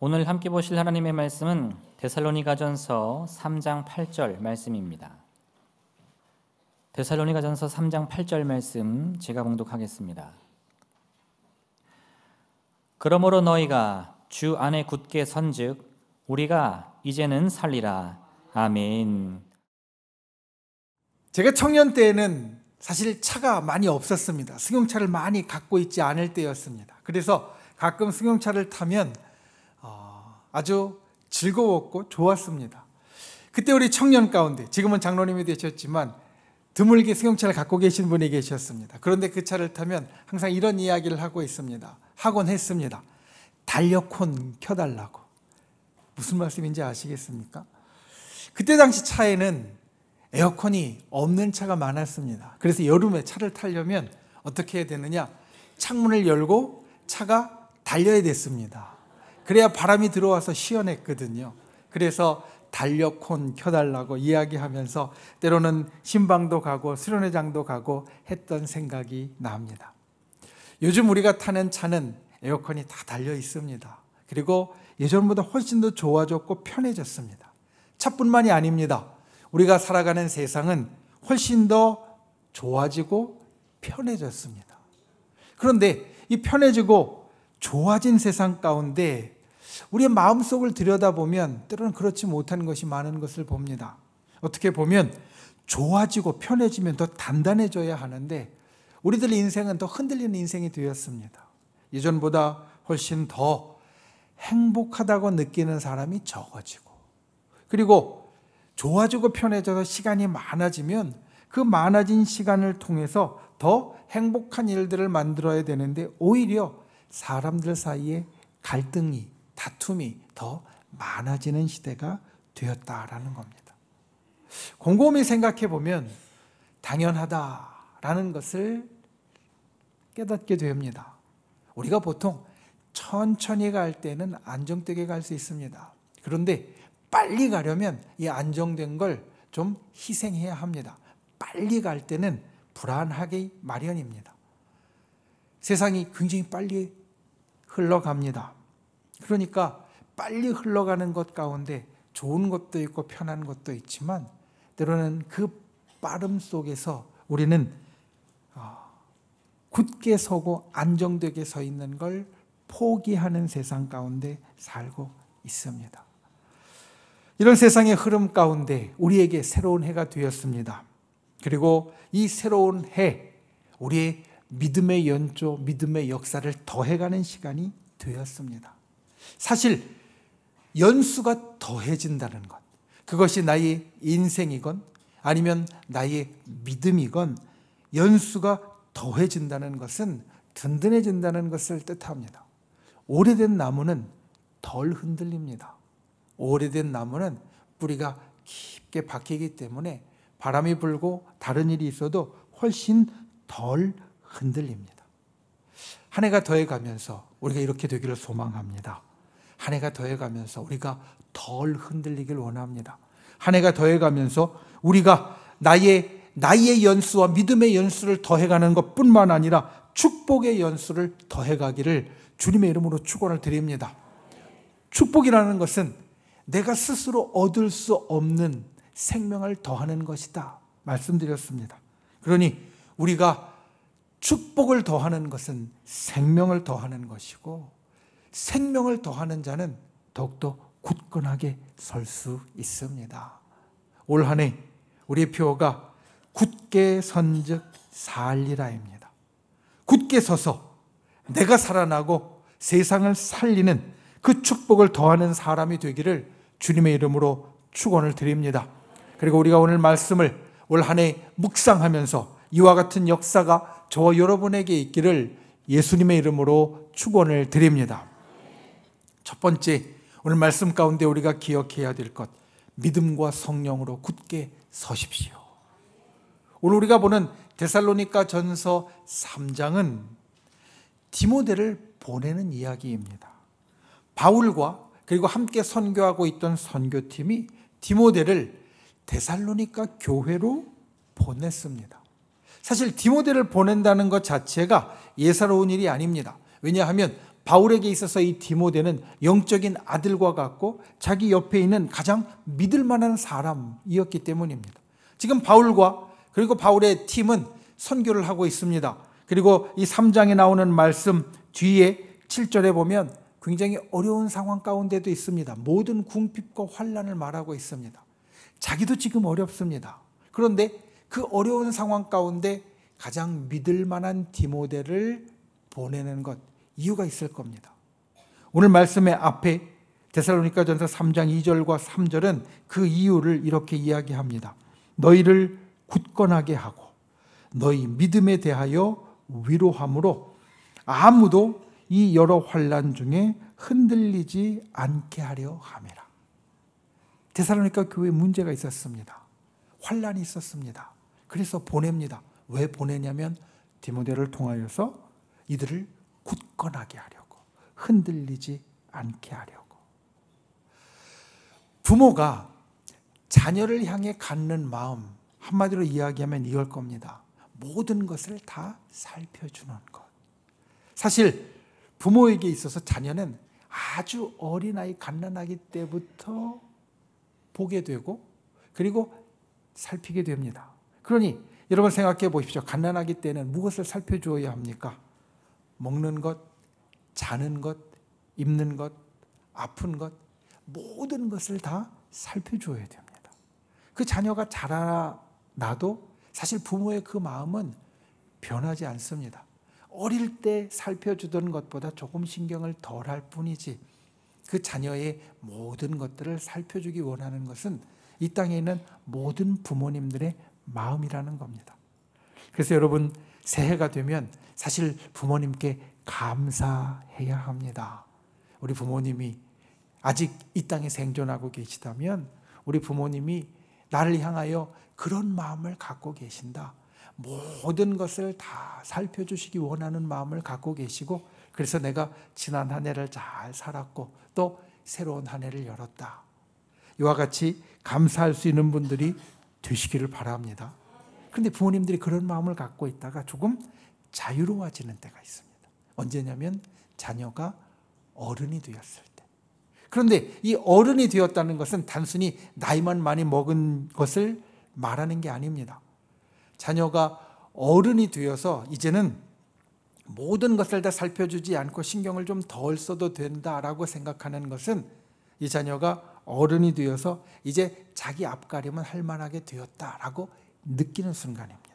오늘 함께 보실 하나님의 말씀은 데살로니가전서 3장 8절 말씀입니다. 데살로니가전서 3장 8절 말씀 제가 봉독하겠습니다. 그러므로 너희가 주 안에 굳게 선즉 우리가 이제는 살리라. 아멘. 제가 청년 때에는 사실 차가 많이 없었습니다. 승용차를 많이 갖고 있지 않을 때였습니다. 그래서 가끔 승용차를 타면 아주 즐거웠고 좋았습니다. 그때 우리 청년 가운데, 지금은 장로님이 되셨지만 드물게 승용차를 갖고 계신 분이 계셨습니다. 그런데 그 차를 타면 항상 이런 이야기를 하곤 했습니다. 달력혼 켜달라고. 무슨 말씀인지 아시겠습니까? 그때 당시 차에는 에어컨이 없는 차가 많았습니다. 그래서 여름에 차를 타려면 어떻게 해야 되느냐? 창문을 열고 차가 달려야 됐습니다. 그래야 바람이 들어와서 시원했거든요. 그래서 달력혼 켜달라고 이야기하면서 때로는 신방도 가고 수련회장도 가고 했던 생각이 납니다. 요즘 우리가 타는 차는 에어컨이 다 달려 있습니다. 그리고 예전보다 훨씬 더 좋아졌고 편해졌습니다. 차뿐만이 아닙니다. 우리가 살아가는 세상은 훨씬 더 좋아지고 편해졌습니다. 그런데 이 편해지고 좋아진 세상 가운데 우리의 마음속을 들여다보면 때로는 그렇지 못한 것이 많은 것을 봅니다. 어떻게 보면 좋아지고 편해지면 더 단단해져야 하는데 우리들 인생은 더 흔들리는 인생이 되었습니다. 예전보다 훨씬 더 행복하다고 느끼는 사람이 적어지고, 그리고 좋아지고 편해져서 시간이 많아지면 그 많아진 시간을 통해서 더 행복한 일들을 만들어야 되는데 오히려 사람들 사이에 갈등이, 다툼이 더 많아지는 시대가 되었다라는 겁니다. 곰곰이 생각해 보면 당연하다라는 것을 깨닫게 됩니다. 우리가 보통 천천히 갈 때는 안정되게 갈 수 있습니다. 그런데 빨리 가려면 이 안정된 걸 좀 희생해야 합니다. 빨리 갈 때는 불안하기 마련입니다. 세상이 굉장히 빨리 흘러갑니다. 그러니까 빨리 흘러가는 것 가운데 좋은 것도 있고 편한 것도 있지만 때로는 그 빠름 속에서 우리는 굳게 서고 안정되게 서 있는 걸 포기하는 세상 가운데 살고 있습니다. 이런 세상의 흐름 가운데 우리에게 새로운 해가 되었습니다. 그리고 이 새로운 해, 우리의 믿음의 연조, 믿음의 역사를 더해가는 시간이 되었습니다. 사실 연수가 더해진다는 것, 그것이 나의 인생이건 아니면 나의 믿음이건 연수가 더해진다는 것은 든든해진다는 것을 뜻합니다. 오래된 나무는 덜 흔들립니다. 오래된 나무는 뿌리가 깊게 박히기 때문에 바람이 불고 다른 일이 있어도 훨씬 덜 흔들립니다. 한 해가 더해가면서 우리가 이렇게 되기를 소망합니다. 한 해가 더해가면서 우리가 덜 흔들리길 원합니다. 한 해가 더해가면서 우리가 나의 연수와 믿음의 연수를 더해가는 것뿐만 아니라 축복의 연수를 더해가기를 주님의 이름으로 축원을 드립니다. 축복이라는 것은 내가 스스로 얻을 수 없는 생명을 더하는 것이다 말씀드렸습니다. 그러니 우리가 축복을 더하는 것은 생명을 더하는 것이고, 생명을 더하는 자는 더욱더 굳건하게 설 수 있습니다. 올 한 해 우리의 표어가 굳게 선즉 살리라입니다. 굳게 서서 내가 살아나고 세상을 살리는 그 축복을 더하는 사람이 되기를 주님의 이름으로 축원을 드립니다. 그리고 우리가 오늘 말씀을 올 한 해 묵상하면서 이와 같은 역사가 저와 여러분에게 있기를 예수님의 이름으로 축원을 드립니다. 첫 번째, 오늘 말씀 가운데 우리가 기억해야 될 것, 믿음과 성령으로 굳게 서십시오. 오늘 우리가 보는 데살로니가 전서 3장은 디모데를 보내는 이야기입니다. 바울과 그리고 함께 선교하고 있던 선교팀이 디모데를 데살로니가 교회로 보냈습니다. 사실 디모데를 보낸다는 것 자체가 예사로운 일이 아닙니다. 왜냐하면 바울에게 있어서 이 디모데는 영적인 아들과 같고 자기 옆에 있는 가장 믿을 만한 사람이었기 때문입니다. 지금 바울과 그리고 바울의 팀은 선교를 하고 있습니다. 그리고 이 3장에 나오는 말씀 뒤에 7절에 보면 굉장히 어려운 상황 가운데도 있습니다. 모든 궁핍과 환난을 말하고 있습니다. 자기도 지금 어렵습니다. 그런데 그 어려운 상황 가운데 가장 믿을 만한 디모데를 보내는 것, 이유가 있을 겁니다. 오늘 말씀의 앞에 데살로니가전서 3장 2절과 3절은 그 이유를 이렇게 이야기합니다. 너희를 굳건하게 하고 너희 믿음에 대하여 위로함으로 아무도 이 여러 환난 중에 흔들리지 않게 하려 함이라. 데살로니가 교회에 문제가 있었습니다. 환난이 있었습니다. 그래서 보냅니다. 왜 보내냐면 디모데를 통하여서 이들을 굳건하게 하려고, 흔들리지 않게 하려고. 부모가 자녀를 향해 갖는 마음, 한마디로 이야기하면 이걸 겁니다. 모든 것을 다 살펴주는 것. 사실 부모에게 있어서 자녀는 아주 어린아이 갓난아기 때부터 보게 되고 그리고 살피게 됩니다. 그러니 여러분 생각해 보십시오. 갓난아기 때는 무엇을 살펴주어야 합니까? 먹는 것, 자는 것, 입는 것, 아픈 것, 모든 것을 다 살펴줘야 됩니다. 그 자녀가 자라나도 사실 부모의 그 마음은 변하지 않습니다. 어릴 때 살펴주던 것보다 조금 신경을 덜 할 뿐이지 그 자녀의 모든 것들을 살펴주기 원하는 것은 이 땅에 있는 모든 부모님들의 마음이라는 겁니다. 그래서 여러분 새해가 되면 사실 부모님께 감사해야 합니다. 우리 부모님이 아직 이 땅에 생존하고 계시다면 우리 부모님이 나를 향하여 그런 마음을 갖고 계신다. 모든 것을 다 살펴주시기 원하는 마음을 갖고 계시고 그래서 내가 지난 한 해를 잘 살았고 또 새로운 한 해를 열었다. 이와 같이 감사할 수 있는 분들이 되시기를 바랍니다. 그런데 부모님들이 그런 마음을 갖고 있다가 조금 자유로워지는 때가 있습니다. 언제냐면 자녀가 어른이 되었을 때. 그런데 이 어른이 되었다는 것은 단순히 나이만 많이 먹은 것을 말하는 게 아닙니다. 자녀가 어른이 되어서 이제는 모든 것을 다 살펴주지 않고 신경을 좀 덜 써도 된다라고 생각하는 것은 이 자녀가 어른이 되어서 이제 자기 앞가림은 할 만하게 되었다라고 느끼는 순간입니다.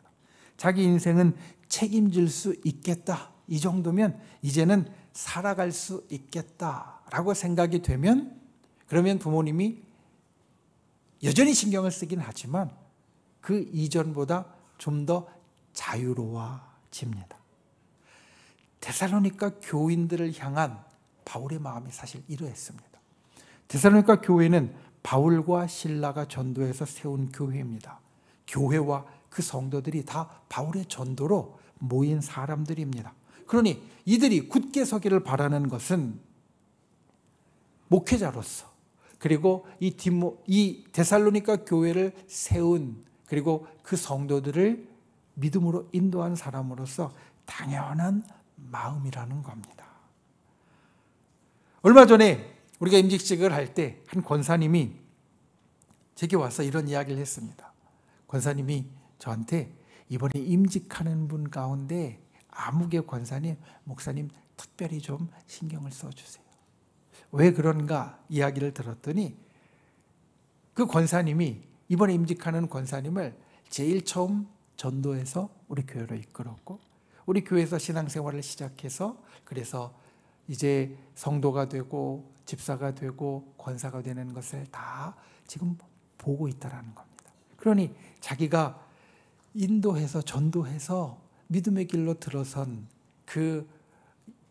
자기 인생은 책임질 수 있겠다. 이 정도면 이제는 살아갈 수 있겠다라고 생각이 되면 그러면 부모님이 여전히 신경을 쓰긴 하지만 그 이전보다 좀 더 자유로워집니다. 데살로니가 교인들을 향한 바울의 마음이 사실 이러했습니다. 데살로니가 교회는 바울과 실라가 전도해서 세운 교회입니다. 교회와 그 성도들이 다 바울의 전도로 모인 사람들입니다. 그러니 이들이 굳게 서기를 바라는 것은 목회자로서 그리고 이 데살로니가 교회를 세운 그리고 그 성도들을 믿음으로 인도한 사람으로서 당연한 마음이라는 겁니다. 얼마 전에 우리가 임직식을 할 때 한 권사님이 제게 와서 이런 이야기를 했습니다. 권사님이 저한테 이번에 임직하는 분 가운데 아무개 권사님, 목사님 특별히 좀 신경을 써주세요. 왜 그런가 이야기를 들었더니 그 권사님이 이번에 임직하는 권사님을 제일 처음 전도해서 우리 교회로 이끌었고 우리 교회에서 신앙생활을 시작해서 그래서 이제 성도가 되고 집사가 되고 권사가 되는 것을 다 지금 보고 있다라는 겁니다. 그러니 자기가 인도해서 전도해서 믿음의 길로 들어선 그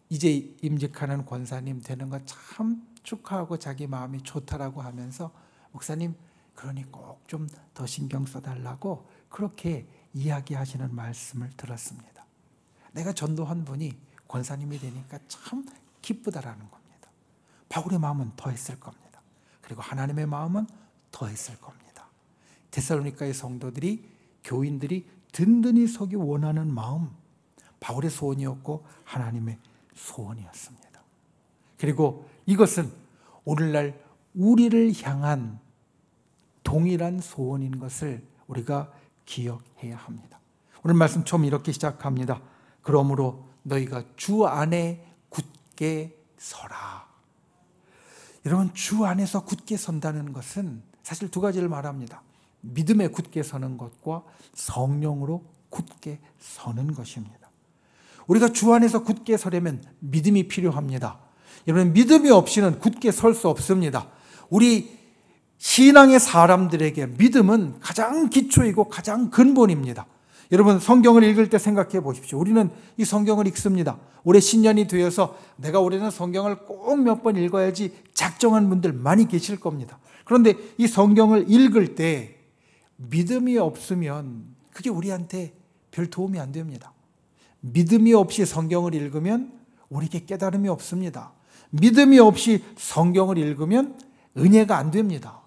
이제 임직하는 권사님 되는 거 참 축하하고 자기 마음이 좋다라고 하면서 목사님 그러니 꼭 좀 더 신경 써달라고 그렇게 이야기하시는 말씀을 들었습니다. 내가 전도한 분이 권사님이 되니까 참 기쁘다라는 겁니다. 바울의 마음은 더했을 겁니다. 그리고 하나님의 마음은 더했을 겁니다. 데살로니가의 성도들이 교인들이 든든히 서기 원하는 마음 바울의 소원이었고 하나님의 소원이었습니다. 그리고 이것은 오늘날 우리를 향한 동일한 소원인 것을 우리가 기억해야 합니다. 오늘 말씀 처음 이렇게 시작합니다. 그러므로 너희가 주 안에 굳게 서라. 여러분, 주 안에서 굳게 선다는 것은 사실 두 가지를 말합니다. 믿음에 굳게 서는 것과 성령으로 굳게 서는 것입니다. 우리가 주 안에서 굳게 서려면 믿음이 필요합니다. 여러분, 믿음이 없이는 굳게 설 수 없습니다. 우리 신앙의 사람들에게 믿음은 가장 기초이고 가장 근본입니다. 여러분, 성경을 읽을 때 생각해 보십시오. 우리는 이 성경을 읽습니다. 올해 신년이 되어서 내가 올해는 성경을 꼭 몇 번 읽어야지 작정한 분들 많이 계실 겁니다. 그런데 이 성경을 읽을 때 믿음이 없으면 그게 우리한테 별 도움이 안 됩니다. 믿음이 없이 성경을 읽으면 우리에게 깨달음이 없습니다. 믿음이 없이 성경을 읽으면 은혜가 안 됩니다.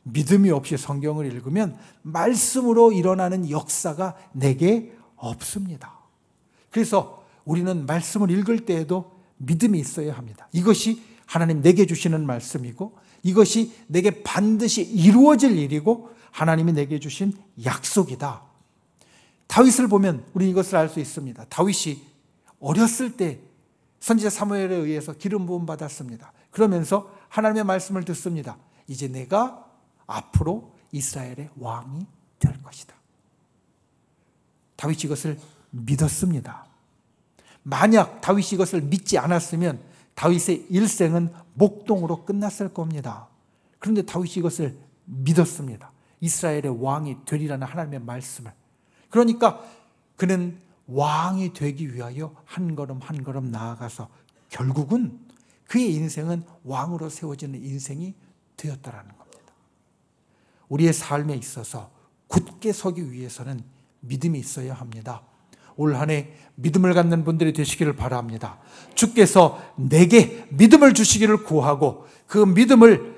믿음이 없이 성경을 읽으면 말씀으로 일어나는 역사가 내게 없습니다. 그래서 우리는 말씀을 읽을 때에도 믿음이 있어야 합니다. 이것이 하나님 내게 주시는 말씀이고 이것이 내게 반드시 이루어질 일이고 하나님이 내게 주신 약속이다. 다윗을 보면 우리 이것을 알 수 있습니다. 다윗이 어렸을 때 선지자 사무엘에 의해서 기름 부음 받았습니다. 그러면서 하나님의 말씀을 듣습니다. 이제 내가 앞으로 이스라엘의 왕이 될 것이다. 다윗이 이것을 믿었습니다. 만약 다윗이 이것을 믿지 않았으면 다윗의 일생은 목동으로 끝났을 겁니다. 그런데 다윗이 이것을 믿었습니다. 이스라엘의 왕이 되리라는 하나님의 말씀을. 그러니까 그는 왕이 되기 위하여 한 걸음 한 걸음 나아가서 결국은 그의 인생은 왕으로 세워지는 인생이 되었다라는 겁니다. 우리의 삶에 있어서 굳게 서기 위해서는 믿음이 있어야 합니다. 올 한 해 믿음을 갖는 분들이 되시기를 바랍니다. 주께서 내게 믿음을 주시기를 구하고 그 믿음을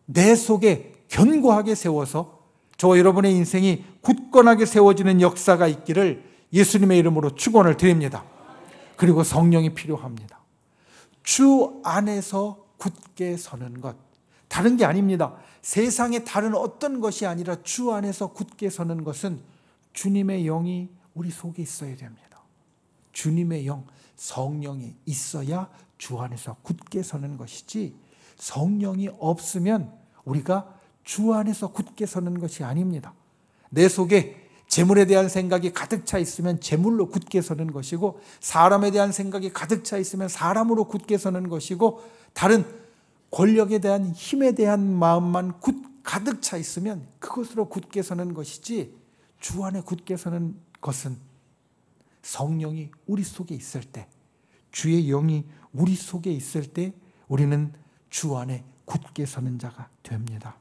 내 속에 견고하게 세워서 저와 여러분의 인생이 굳건하게 세워지는 역사가 있기를 예수님의 이름으로 축원을 드립니다. 그리고 성령이 필요합니다. 주 안에서 굳게 서는 것, 다른 게 아닙니다. 세상의 다른 어떤 것이 아니라 주 안에서 굳게 서는 것은 주님의 영이 우리 속에 있어야 됩니다. 주님의 영, 성령이 있어야 주 안에서 굳게 서는 것이지 성령이 없으면 우리가 주 안에서 굳게 서는 것이 아닙니다. 내 속에 재물에 대한 생각이 가득 차 있으면 재물로 굳게 서는 것이고 사람에 대한 생각이 가득 차 있으면 사람으로 굳게 서는 것이고 다른 권력에 대한 힘에 대한 마음만 가득 차 있으면 그것으로 굳게 서는 것이지 주 안에 굳게 서는 것은 성령이 우리 속에 있을 때 주의 영이 우리 속에 있을 때 우리는 주 안에 굳게 서는 자가 됩니다.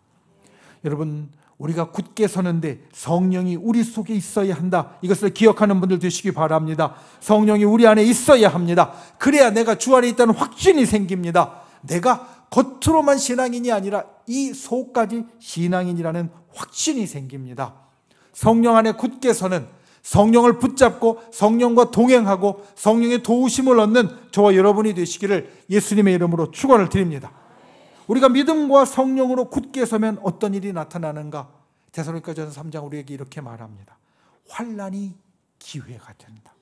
여러분, 우리가 굳게 서는데 성령이 우리 속에 있어야 한다. 이것을 기억하는 분들 되시기 바랍니다. 성령이 우리 안에 있어야 합니다. 그래야 내가 주 안에 있다는 확신이 생깁니다. 내가 겉으로만 신앙인이 아니라 이 속까지 신앙인이라는 확신이 생깁니다. 성령 안에 굳게 서는, 성령을 붙잡고 성령과 동행하고 성령의 도우심을 얻는 저와 여러분이 되시기를 예수님의 이름으로 축원을 드립니다. 우리가 믿음과 성령으로 굳게 서면 어떤 일이 나타나는가? 데살로니가전서 3장 우리에게 이렇게 말합니다. 환난이 기회가 된다.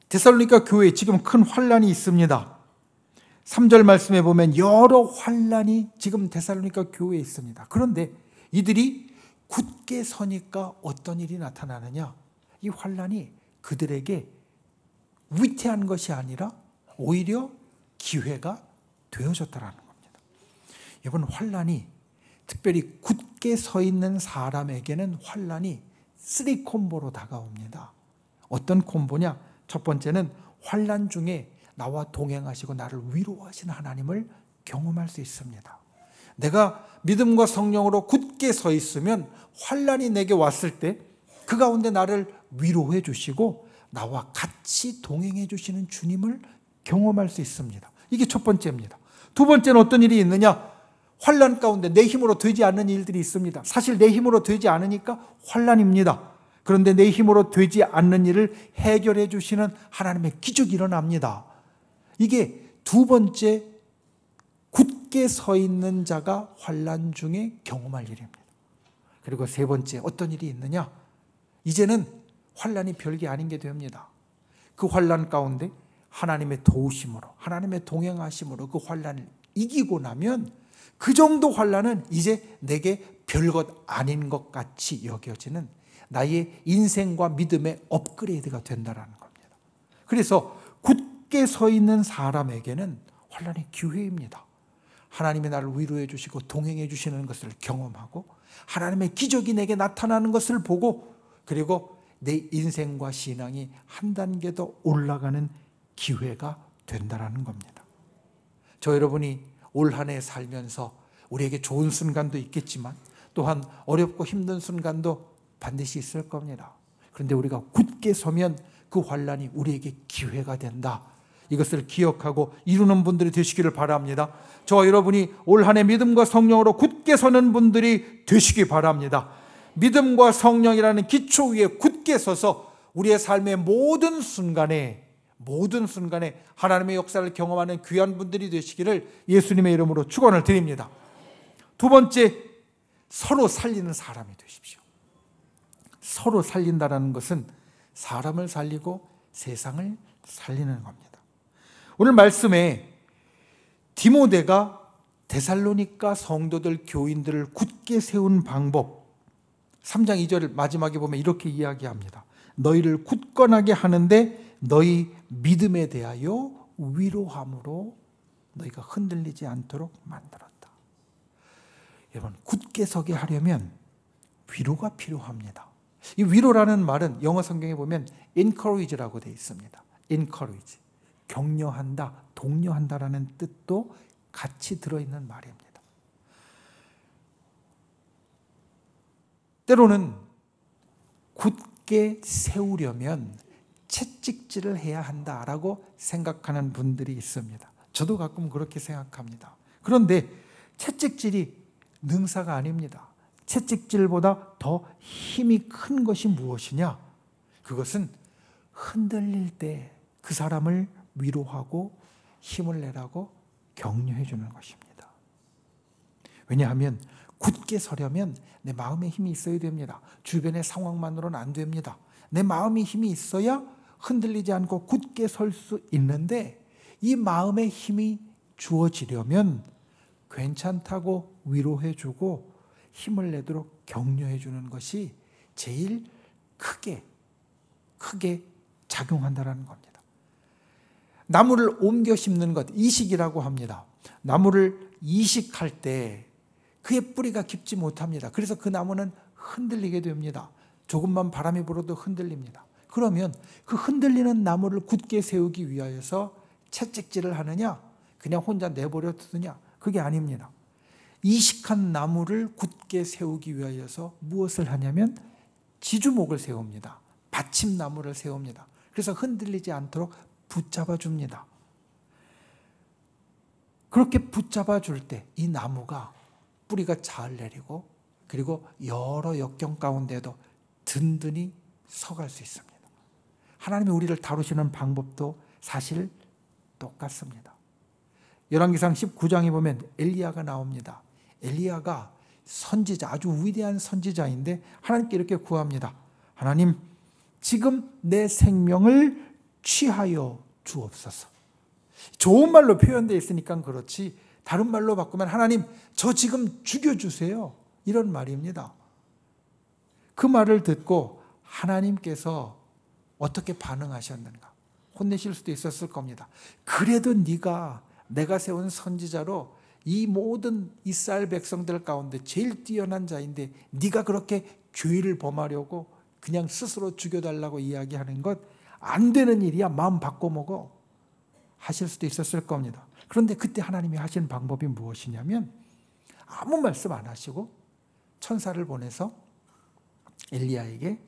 데살로니가 교회에 지금 큰 환난이 있습니다. 3절 말씀에 보면 여러 환난이 지금 데살로니가 교회에 있습니다. 그런데 이들이 굳게 서니까 어떤 일이 나타나느냐? 이 환난이 그들에게 위태한 것이 아니라 오히려 기회가 되어졌다라는 겁니다. 여러분, 환난이 특별히 굳게 서 있는 사람에게는 환난이 3콤보로 다가옵니다. 어떤 콤보냐? 첫 번째는 환난 중에 나와 동행하시고 나를 위로하시는 하나님을 경험할 수 있습니다. 내가 믿음과 성령으로 굳게 서 있으면 환난이 내게 왔을 때 그 가운데 나를 위로해 주시고 나와 같이 동행해 주시는 주님을 경험할 수 있습니다. 이게 첫 번째입니다. 두 번째는 어떤 일이 있느냐? 환난 가운데 내 힘으로 되지 않는 일들이 있습니다. 사실 내 힘으로 되지 않으니까 환난입니다. 그런데 내 힘으로 되지 않는 일을 해결해 주시는 하나님의 기적이 일어납니다. 이게 두 번째, 굳게 서 있는 자가 환난 중에 경험할 일입니다. 그리고 세 번째, 어떤 일이 있느냐? 이제는 환난이 별게 아닌 게 됩니다. 그 환난 가운데 하나님의 도우심으로, 하나님의 동행하심으로 그 환난을 이기고 나면 그 정도 환난은 이제 내게 별것 아닌 것 같이 여겨지는 나의 인생과 믿음의 업그레이드가 된다는 겁니다. 그래서 굳게 서 있는 사람에게는 환난이 기회입니다. 하나님이 나를 위로해 주시고 동행해 주시는 것을 경험하고 하나님의 기적이 내게 나타나는 것을 보고 그리고 내 인생과 신앙이 한 단계 더 올라가는 기회가 된다는 겁니다. 저 여러분이 올 한 해 살면서 우리에게 좋은 순간도 있겠지만 또한 어렵고 힘든 순간도 반드시 있을 겁니다. 그런데 우리가 굳게 서면 그 환난이 우리에게 기회가 된다. 이것을 기억하고 이루는 분들이 되시기를 바랍니다. 저와 여러분이 올 한 해 믿음과 성령으로 굳게 서는 분들이 되시기 바랍니다. 믿음과 성령이라는 기초 위에 굳게 서서 우리의 삶의 모든 순간에 하나님의 역사를 경험하는 귀한 분들이 되시기를 예수님의 이름으로 축원을 드립니다. 두 번째, 서로 살리는 사람이 되십시오. 서로 살린다는 것은 사람을 살리고 세상을 살리는 겁니다. 오늘 말씀에 디모데가 데살로니가 성도들 교인들을 굳게 세운 방법 3장 2절 마지막에 보면 이렇게 이야기합니다. 너희를 굳건하게 하는데 너희 믿음에 대하여 위로함으로 너희가 흔들리지 않도록 만들었다. 여러분, 굳게 서게 하려면 위로가 필요합니다. 이 위로라는 말은 영어 성경에 보면 encourage라고 되어 있습니다. encourage, 격려한다, 독려한다라는 뜻도 같이 들어있는 말입니다. 때로는 굳게 세우려면 채찍질을 해야 한다라고 생각하는 분들이 있습니다. 저도 가끔 그렇게 생각합니다. 그런데 채찍질이 능사가 아닙니다. 채찍질보다 더 힘이 큰 것이 무엇이냐? 그것은 흔들릴 때 그 사람을 위로하고 힘을 내라고 격려해 주는 것입니다. 왜냐하면 굳게 서려면 내 마음에 힘이 있어야 됩니다. 주변의 상황만으로는 안 됩니다. 내 마음에 힘이 있어야 흔들리지 않고 굳게 설 수 있는데 이 마음에 힘이 주어지려면 괜찮다고 위로해 주고 힘을 내도록 격려해 주는 것이 제일 크게 작용한다는 겁니다. 나무를 옮겨 심는 것, 이식이라고 합니다. 나무를 이식할 때 그의 뿌리가 깊지 못합니다. 그래서 그 나무는 흔들리게 됩니다. 조금만 바람이 불어도 흔들립니다. 그러면 그 흔들리는 나무를 굳게 세우기 위하여서 채찍질을 하느냐? 그냥 혼자 내버려 두느냐? 그게 아닙니다. 이식한 나무를 굳게 세우기 위하여서 무엇을 하냐면 지주목을 세웁니다. 받침나무를 세웁니다. 그래서 흔들리지 않도록 붙잡아 줍니다. 그렇게 붙잡아 줄 때 이 나무가 뿌리가 잘 내리고 그리고 여러 역경 가운데도 든든히 서갈 수 있습니다. 하나님이 우리를 다루시는 방법도 사실 똑같습니다. 열왕기상 19장에 보면 엘리야가 나옵니다. 엘리야가 선지자, 아주 위대한 선지자인데 하나님께 이렇게 구합니다. 하나님, 지금 내 생명을 취하여 주옵소서. 좋은 말로 표현되어 있으니까 그렇지 다른 말로 바꾸면 하나님, 저 지금 죽여주세요. 이런 말입니다. 그 말을 듣고 하나님께서 어떻게 반응하셨는가? 혼내실 수도 있었을 겁니다. 그래도 네가 내가 세운 선지자로 이 모든 이스라엘 백성들 가운데 제일 뛰어난 자인데 네가 그렇게 죄를 범하려고 그냥 스스로 죽여달라고 이야기하는 것 안 되는 일이야. 마음 바꿔먹어. 하실 수도 있었을 겁니다. 그런데 그때 하나님이 하신 방법이 무엇이냐면 아무 말씀 안 하시고 천사를 보내서 엘리야에게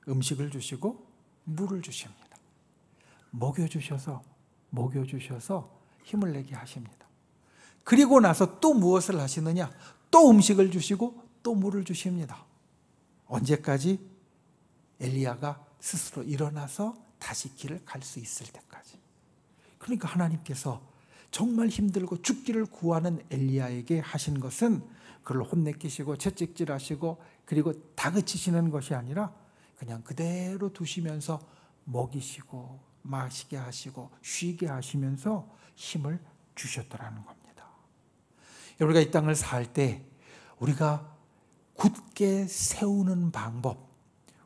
음식을 주시고 물을 주십니다. 먹여주셔서 힘을 내게 하십니다. 그리고 나서 또 무엇을 하시느냐? 또 음식을 주시고 또 물을 주십니다. 언제까지? 엘리야가 스스로 일어나서 다시 길을 갈 수 있을 때까지. 그러니까 하나님께서 정말 힘들고 죽기를 구하는 엘리야에게 하신 것은 그를 혼내키시고 채찍질하시고 그리고 다그치시는 것이 아니라 그냥 그대로 두시면서 먹이시고 마시게 하시고 쉬게 하시면서 힘을 주셨더라는 겁니다. 우리가 이 땅을 살 때 우리가 굳게 세우는 방법,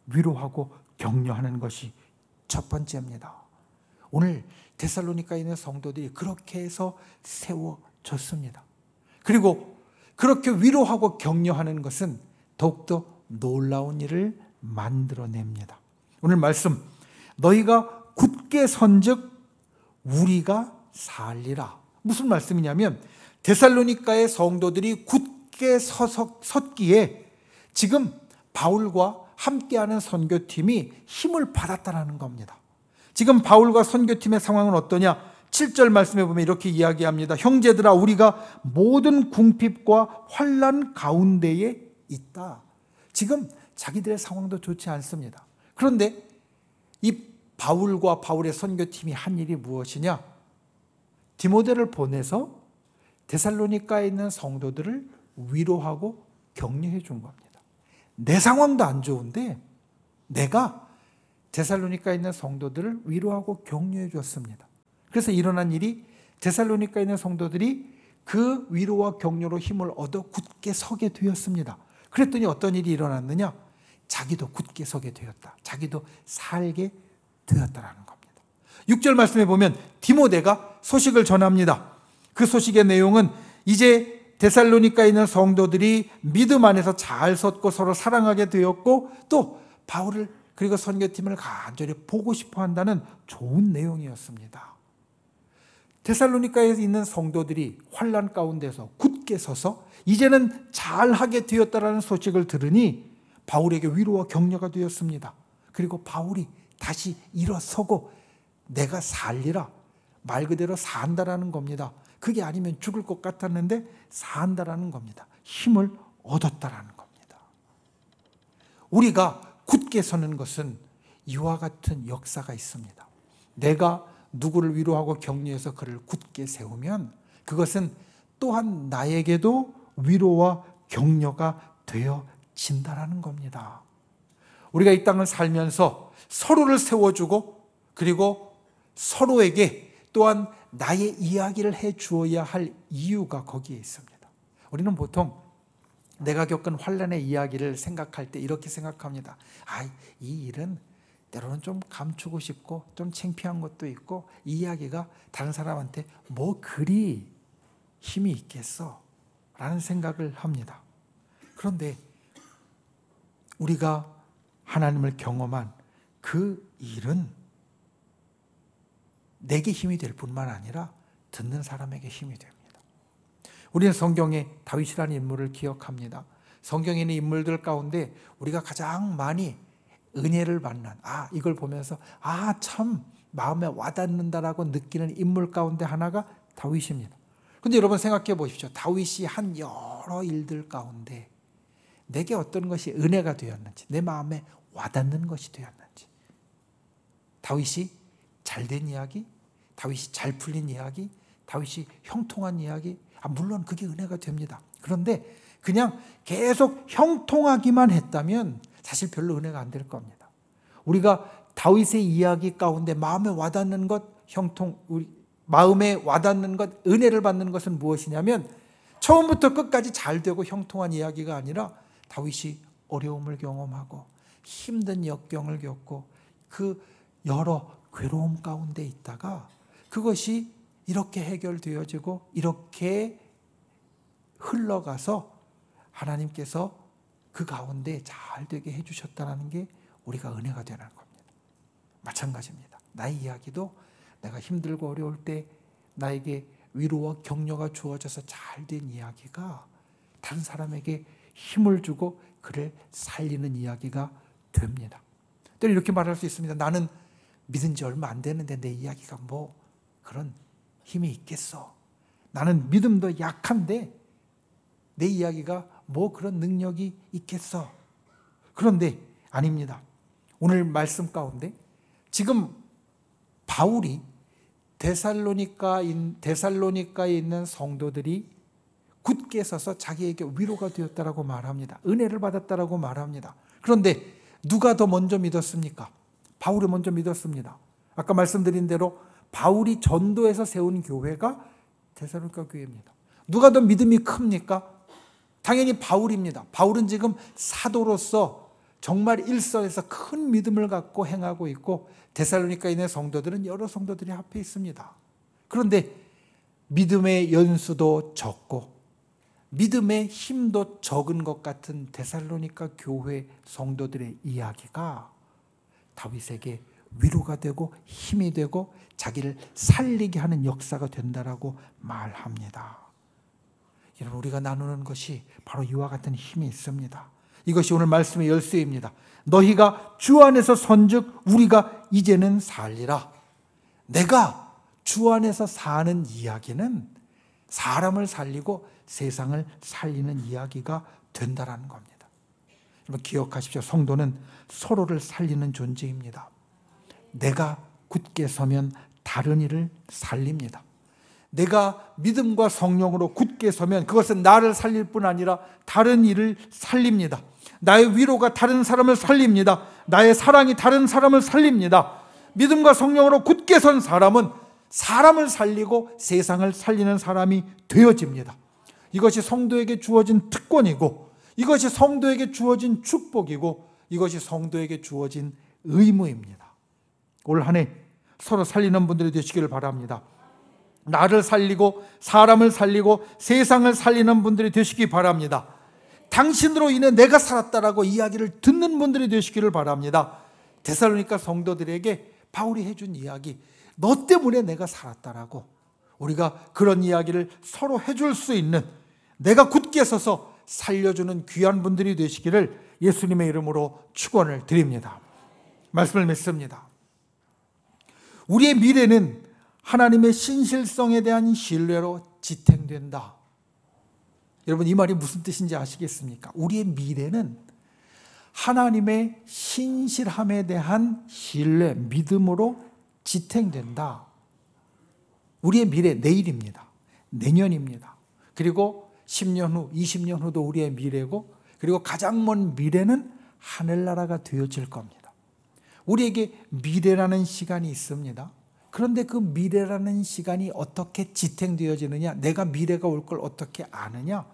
위로하고 격려하는 것이 첫 번째입니다. 오늘 데살로니가에 있는 성도들이 그렇게 해서 세워졌습니다. 그리고 그렇게 위로하고 격려하는 것은 더욱더 놀라운 일을 만들어냅니다. 오늘 말씀, 너희가 굳게 선즉 우리가 살리라. 무슨 말씀이냐면 데살로니가의 성도들이 굳게 섰기에 지금 바울과 함께하는 선교팀이 힘을 받았다는 겁니다. 지금 바울과 선교팀의 상황은 어떠냐? 7절 말씀에 보면 이렇게 이야기합니다. 형제들아, 우리가 모든 궁핍과 환난 가운데에 있다. 지금 자기들의 상황도 좋지 않습니다. 그런데 이 바울과 바울의 선교팀이 한 일이 무엇이냐? 디모데를 보내서 데살로니가에 있는 성도들을 위로하고 격려해 준 겁니다. 내 상황도 안 좋은데 내가 데살로니가에 있는 성도들을 위로하고 격려해 줬습니다. 그래서 일어난 일이 데살로니가에 있는 성도들이 그 위로와 격려로 힘을 얻어 굳게 서게 되었습니다. 그랬더니 어떤 일이 일어났느냐? 자기도 굳게 서게 되었다. 자기도 살게 되었다라는 겁니다. 6절 말씀에 보면 디모데가 소식을 전합니다. 그 소식의 내용은 이제 데살로니가에 있는 성도들이 믿음 안에서 잘 섰고 서로 사랑하게 되었고 또 바울을 그리고 선교팀을 간절히 보고 싶어 한다는 좋은 내용이었습니다. 데살로니가에 있는 성도들이 환난 가운데서 굳게 서서 이제는 잘하게 되었다라는 소식을 들으니 바울에게 위로와 격려가 되었습니다. 그리고 바울이 다시 일어서고 내가 살리라, 말 그대로 산다라는 겁니다. 그게 아니면 죽을 것 같았는데 산다라는 겁니다. 힘을 얻었다라는 겁니다. 우리가 굳게 서는 것은 이와 같은 역사가 있습니다. 내가 누구를 위로하고 격려해서 그를 굳게 세우면 그것은 또한 나에게도 위로와 격려가 되어진다라는 겁니다. 우리가 이 땅을 살면서 서로를 세워주고 그리고 서로에게 또한 나의 이야기를 해 주어야 할 이유가 거기에 있습니다. 우리는 보통 내가 겪은 환난의 이야기를 생각할 때 이렇게 생각합니다. 이 일은 때로는 좀 감추고 싶고 좀 창피한 것도 있고 이 이야기가 다른 사람한테 뭐 그리 힘이 있겠어 라는 생각을 합니다. 그런데 우리가 하나님을 경험한 그 일은 내게 힘이 될 뿐만 아니라 듣는 사람에게 힘이 됩니다. 우리는 성경에 다윗이라는 인물을 기억합니다. 성경에 있는 인물들 가운데 우리가 가장 많이 은혜를 받는 이걸 보면서 참 마음에 와닿는다라고 느끼는 인물 가운데 하나가 다윗입니다. 그런데 여러분 생각해 보십시오. 다윗이 한 여러 일들 가운데 내게 어떤 것이 은혜가 되었는지, 내 마음에 와닿는 것이 되었는지, 다윗이 잘된 이야기, 다윗이 잘 풀린 이야기, 다윗이 형통한 이야기, 물론 그게 은혜가 됩니다. 그런데 그냥 계속 형통하기만 했다면 사실 별로 은혜가 안 될 겁니다. 우리가 다윗의 이야기 가운데 마음에 와닿는 것, 마음에 와닿는 것, 은혜를 받는 것은 무엇이냐면 처음부터 끝까지 잘 되고 형통한 이야기가 아니라 다윗이 어려움을 경험하고 힘든 역경을 겪고 그 여러 괴로움 가운데 있다가 그것이 이렇게 해결되어지고 이렇게 흘러가서 하나님께서 그 가운데 잘 되게 해주셨다는 게 우리가 은혜가 되는 겁니다. 마찬가지입니다. 나의 이야기도 내가 힘들고 어려울 때 나에게 위로와 격려가 주어져서 잘된 이야기가 다른 사람에게 힘을 주고 그를 살리는 이야기가 됩니다. 때로 이렇게 말할 수 있습니다. 나는 믿은 지 얼마 안 되는데 내 이야기가 뭐 그런 힘이 있겠어. 나는 믿음도 약한데 내 이야기가 뭐 그런 능력이 있겠어. 그런데 아닙니다. 오늘 말씀 가운데 지금 바울이 데살로니카에 있는 성도들이 굳게 서서 자기에게 위로가 되었다라고 말합니다. 은혜를 받았다라고 말합니다. 그런데 누가 더 먼저 믿었습니까? 바울이 먼저 믿었습니다. 아까 말씀드린 대로 바울이 전도해서 세운 교회가 데살로니가 교회입니다. 누가 더 믿음이 큽니까? 당연히 바울입니다. 바울은 지금 사도로서 정말 일선에서 큰 믿음을 갖고 행하고 있고, 데살로니카에 있는 성도들은 여러 성도들이 합해 있습니다. 그런데 믿음의 연수도 적고 믿음의 힘도 적은 것 같은 데살로니가 교회 성도들의 이야기가 다윗에게 위로가 되고 힘이 되고 자기를 살리게 하는 역사가 된다라고 말합니다. 여러분, 우리가 나누는 것이 바로 이와 같은 힘이 있습니다. 이것이 오늘 말씀의 열쇠입니다. 너희가 주 안에서 선즉 우리가 이제는 살리라. 내가 주 안에서 사는 이야기는 사람을 살리고 세상을 살리는 이야기가 된다라는 겁니다. 여러분, 기억하십시오. 성도는 서로를 살리는 존재입니다. 내가 굳게 서면 다른 이를 살립니다. 내가 믿음과 성령으로 굳게 서면 그것은 나를 살릴 뿐 아니라 다른 이를 살립니다. 나의 위로가 다른 사람을 살립니다. 나의 사랑이 다른 사람을 살립니다. 믿음과 성령으로 굳게 선 사람은 사람을 살리고 세상을 살리는 사람이 되어집니다. 이것이 성도에게 주어진 특권이고, 이것이 성도에게 주어진 축복이고, 이것이 성도에게 주어진 의무입니다. 올 한 해 서로 살리는 분들이 되시기를 바랍니다. 나를 살리고 사람을 살리고 세상을 살리는 분들이 되시기 바랍니다. 당신으로 인해 내가 살았다라고 이야기를 듣는 분들이 되시기를 바랍니다. 데살로니가 성도들에게 바울이 해준 이야기, 너 때문에 내가 살았다라고, 우리가 그런 이야기를 서로 해줄 수 있는, 내가 굳게 서서 살려주는 귀한 분들이 되시기를 예수님의 이름으로 축원을 드립니다. 말씀을 맺습니다. 우리의 미래는 하나님의 신실성에 대한 신뢰로 지탱된다. 여러분, 이 말이 무슨 뜻인지 아시겠습니까? 우리의 미래는 하나님의 신실함에 대한 신뢰, 믿음으로 지탱된다. 우리의 미래, 내일입니다. 내년입니다. 그리고 10년 후, 20년 후도 우리의 미래고, 그리고 가장 먼 미래는 하늘나라가 되어질 겁니다. 우리에게 미래라는 시간이 있습니다. 그런데 그 미래라는 시간이 어떻게 지탱되어지느냐, 내가 미래가 올 걸 어떻게 아느냐,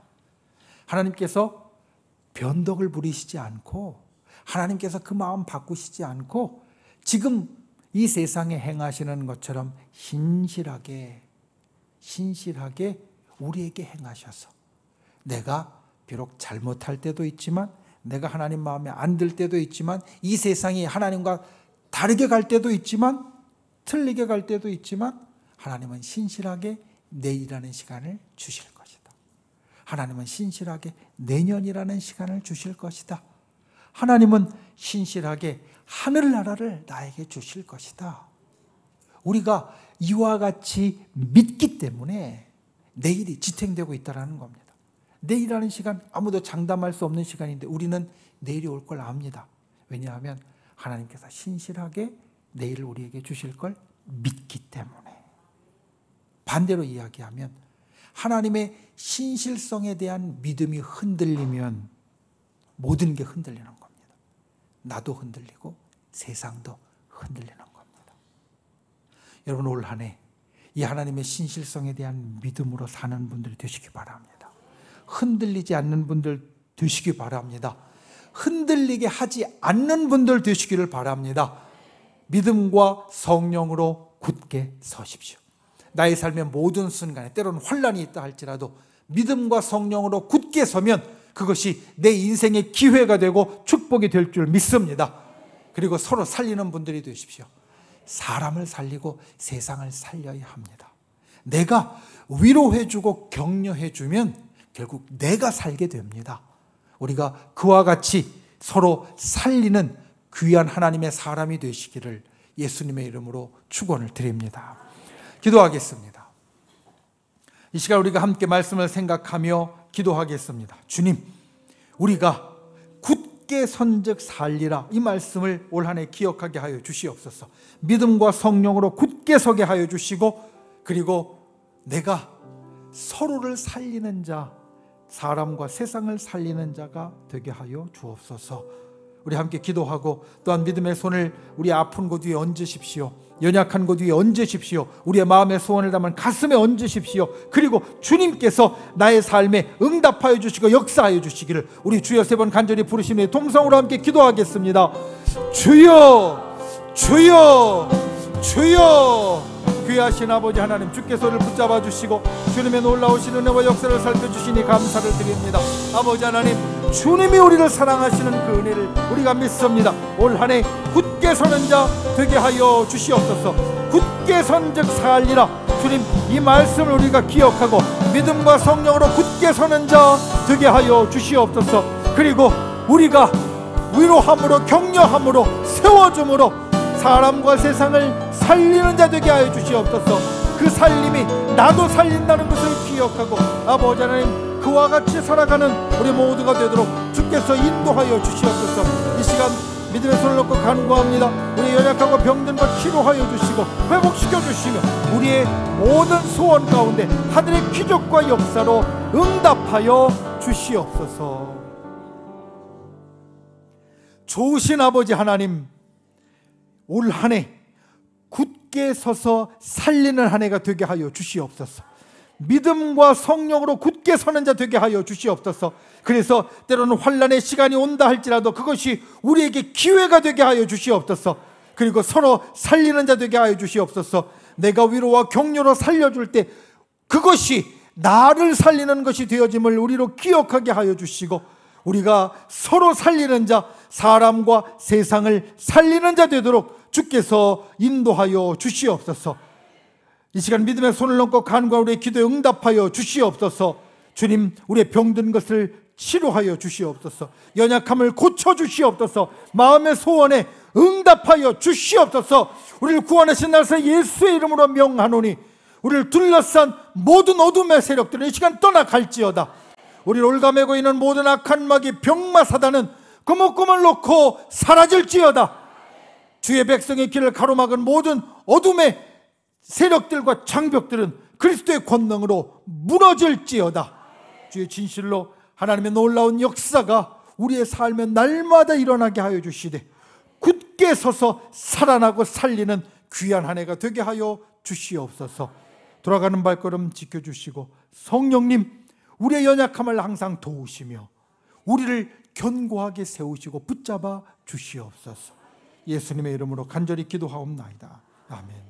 하나님께서 변덕을 부리시지 않고, 하나님께서 그 마음 바꾸시지 않고 지금 이 세상에 행하시는 것처럼 신실하게 우리에게 행하셔서, 내가 비록 잘못할 때도 있지만, 내가 하나님 마음에 안 들 때도 있지만, 이 세상이 하나님과 다르게 갈 때도 있지만, 틀리게 갈 때도 있지만, 하나님은 신실하게 내일이라는 시간을 주실 것이다. 하나님은 신실하게 내년이라는 시간을 주실 것이다. 하나님은 신실하게 하늘나라를 나에게 주실 것이다. 우리가 이와 같이 믿기 때문에 내일이 지탱되고 있다는 겁니다. 내일이라는 시간, 아무도 장담할 수 없는 시간인데 우리는 내일이 올 걸 압니다. 왜냐하면 하나님께서 신실하게 내일을 우리에게 주실 걸 믿기 때문에. 반대로 이야기하면 하나님의 신실성에 대한 믿음이 흔들리면 모든 게 흔들리는 겁니다. 나도 흔들리고 세상도 흔들리는 겁니다. 여러분, 올 한 해 이 하나님의 신실성에 대한 믿음으로 사는 분들이 되시기 바랍니다. 흔들리지 않는 분들 되시기 바랍니다. 흔들리게 하지 않는 분들 되시기를 바랍니다. 믿음과 성령으로 굳게 서십시오. 나의 삶의 모든 순간에 때로는 환난이 있다 할지라도 믿음과 성령으로 굳게 서면 그것이 내 인생의 기회가 되고 축복이 될 줄 믿습니다. 그리고 서로 살리는 분들이 되십시오. 사람을 살리고 세상을 살려야 합니다. 내가 위로해주고 격려해주면 결국 내가 살게 됩니다. 우리가 그와 같이 서로 살리는 귀한 하나님의 사람이 되시기를 예수님의 이름으로 축원을 드립니다. 기도하겠습니다. 이 시간 우리가 함께 말씀을 생각하며 기도하겠습니다. 주님, 우리가 굳게 굳게 선즉 살리라, 이 말씀을 올 한 해 기억하게 하여 주시옵소서. 믿음과 성령으로 굳게 서게 하여 주시고, 그리고 내가 서로를 살리는 자, 사람과 세상을 살리는 자가 되게 하여 주옵소서. 우리 함께 기도하고 또한 믿음의 손을 우리 아픈 곳 위에 얹으십시오. 연약한 곳 위에 얹으십시오. 우리의 마음의 소원을 담은 가슴에 얹으십시오. 그리고 주님께서 나의 삶에 응답하여 주시고 역사하여 주시기를 우리 주여 3번 간절히 부르시며 동성으로 함께 기도하겠습니다. 주여, 주여, 주여. 귀하신 아버지 하나님, 주께서 우리를 붙잡아 주시고 주님의 놀라우신 은혜와 역사를 살펴주시니 감사를 드립니다. 아버지 하나님, 주님이 우리를 사랑하시는 그 은혜를 우리가 믿습니다. 올 한 해 굳게 서는 자 되게 하여 주시옵소서. 굳게 선즉 살리라. 주님, 이 말씀을 우리가 기억하고 믿음과 성령으로 굳게 서는 자 되게 하여 주시옵소서. 그리고 우리가 위로함으로 격려함으로 세워줌으로 사람과 세상을 살리는 자 되게 하여 주시옵소서. 그 살림이 나도 살린다는 것을 기억하고 아버지 하나님, 그와 같이 살아가는 우리 모두가 되도록 주께서 인도하여 주시옵소서. 이 시간 믿음의 손을 놓고 간구합니다. 우리 연약하고 병든 것 치료하여 주시고 회복시켜 주시며 우리의 모든 소원 가운데 하늘의 기적과 역사로 응답하여 주시옵소서. 좋으신 아버지 하나님, 올 한 해 굳게 서서 살리는 한 해가 되게 하여 주시옵소서. 믿음과 성령으로 굳게 서는 자 되게 하여 주시옵소서. 그래서 때로는 환난의 시간이 온다 할지라도 그것이 우리에게 기회가 되게 하여 주시옵소서. 그리고 서로 살리는 자 되게 하여 주시옵소서. 내가 위로와 격려로 살려줄 때 그것이 나를 살리는 것이 되어짐을 우리로 기억하게 하여 주시고, 우리가 서로 살리는 자, 사람과 세상을 살리는 자 되도록 주께서 인도하여 주시옵소서. 이 시간 믿음의 손을 얹고 간구하 우리의 기도에 응답하여 주시옵소서. 주님, 우리의 병든 것을 치료하여 주시옵소서. 연약함을 고쳐 주시옵소서. 마음의 소원에 응답하여 주시옵소서. 우리를 구원하신 나사 예수의 이름으로 명하노니 우리를 둘러싼 모든 어둠의 세력들은 이 시간 떠나갈지어다. 우리를 올가매고 있는 모든 악한 마귀 병마 사단은 그목금을 놓고 사라질지어다. 주의 백성의 길을 가로막은 모든 어둠의 세력들과 장벽들은 그리스도의 권능으로 무너질지어다. 주의 진실로 하나님의 놀라운 역사가 우리의 삶에 날마다 일어나게 하여 주시되 굳게 서서 살아나고 살리는 귀한 한 해가 되게 하여 주시옵소서. 돌아가는 발걸음 지켜주시고 성령님, 우리의 연약함을 항상 도우시며 우리를 견고하게 세우시고 붙잡아 주시옵소서. 예수님의 이름으로 간절히 기도하옵나이다. 아멘.